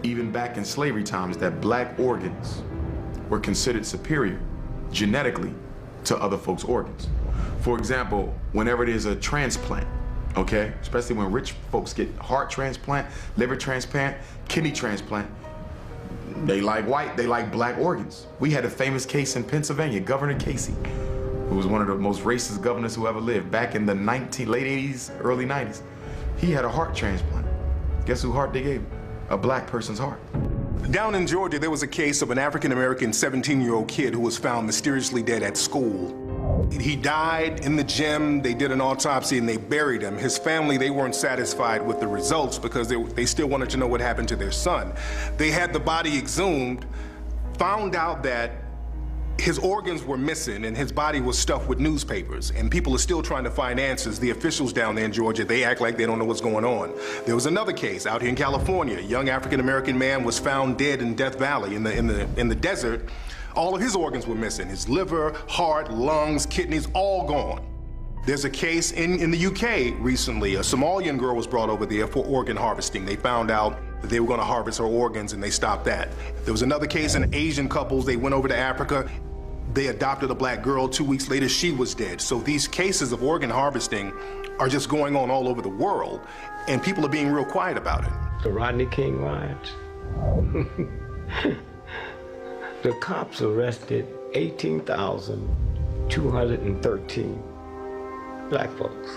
even back in slavery times, that black organs were considered superior genetically to other folks' organs. For example, whenever there's a transplant, okay, especially when rich folks get heart transplant, liver transplant, kidney transplant, they like white, they like black organs. We had a famous case in Pennsylvania, Governor Casey, who was one of the most racist governors who ever lived back in the late 80s, early 90s. He had a heart transplant. Guess whose heart they gave him? A black person's heart. Down in Georgia, there was a case of an African-American 17-year-old kid who was found mysteriously dead at school. He died in the gym. They did an autopsy and they buried him. His family, they weren't satisfied with the results because they still wanted to know what happened to their son. They had the body exhumed, found out that his organs were missing and his body was stuffed with newspapers, and people are still trying to find answers. The officials down there in Georgia, they act like they don't know what's going on. There was another case out here in California. A young African-American man was found dead in Death Valley in the desert. All of his organs were missing. His liver, heart, lungs, kidneys, all gone. There's a case in the UK recently. A Somalian girl was brought over there for organ harvesting. They found out that they were going to harvest her organs and they stopped that. There was another case in Asian couples. They went over to Africa. They adopted a black girl. 2 weeks later, she was dead. So these cases of organ harvesting are just going on all over the world, and people are being real quiet about it. The Rodney King riots. The cops arrested 18,213 black folks.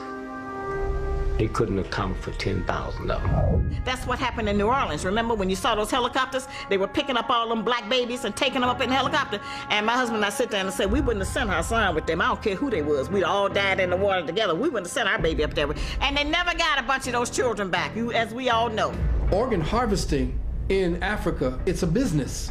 They couldn't account for 10,000 of them. That's what happened in New Orleans. Remember when you saw those helicopters? They were picking up all them black babies and taking them up in the helicopter. And my husband and I sit there and said, we wouldn't have sent our son with them. I don't care who they was. We'd all died in the water together. We wouldn't have sent our baby up there. And they never got a bunch of those children back, as we all know. Organ harvesting in Africa, it's a business.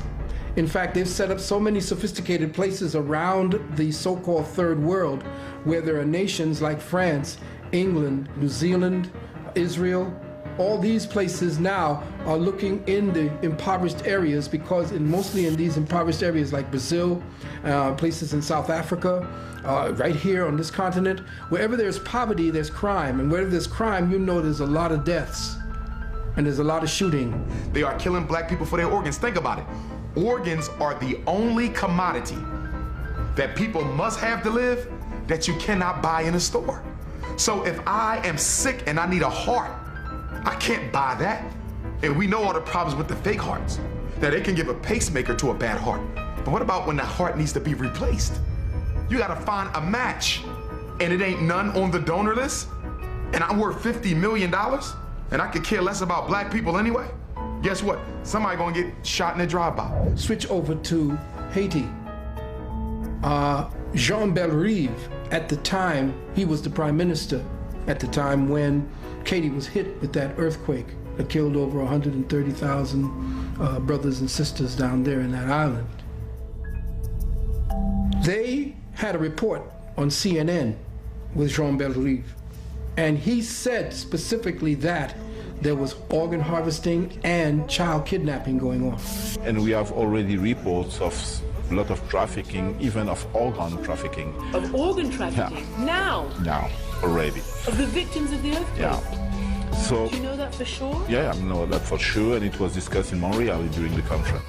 In fact, they've set up so many sophisticated places around the so-called third world where there are nations like France, England, New Zealand, Israel. All these places now are looking in the impoverished areas because mostly in these impoverished areas like Brazil, places in South Africa, right here on this continent, wherever there's poverty, there's crime. And wherever there's crime, you know there's a lot of deaths and there's a lot of shooting. They are killing black people for their organs. Think about it. Organs are the only commodity that people must have to live that you cannot buy in a store. So if I am sick and I need a heart, I can't buy that. And we know all the problems with the fake hearts, that they can give a pacemaker to a bad heart. But what about when the heart needs to be replaced? You gotta find a match, and it ain't none on the donor list, and I'm worth $50 million, and I could care less about black people anyway? Guess what? Somebody gonna get shot in a drive-by. Switch over to Haiti. Jean Bellerive, at the time, he was the prime minister at the time when Haiti was hit with that earthquake that killed over 130,000 brothers and sisters down there in that island. They had a report on CNN with Jean Bellerive, and he said specifically that there was organ harvesting and child kidnapping going on. And we have already reports of a lot of trafficking, even of organ trafficking. Of organ trafficking? Yeah. Now? Now, already. Of the victims of the earthquake? Yeah. So, do you know that for sure? Yeah, I know that for sure, and it was discussed in Montreal during the conference.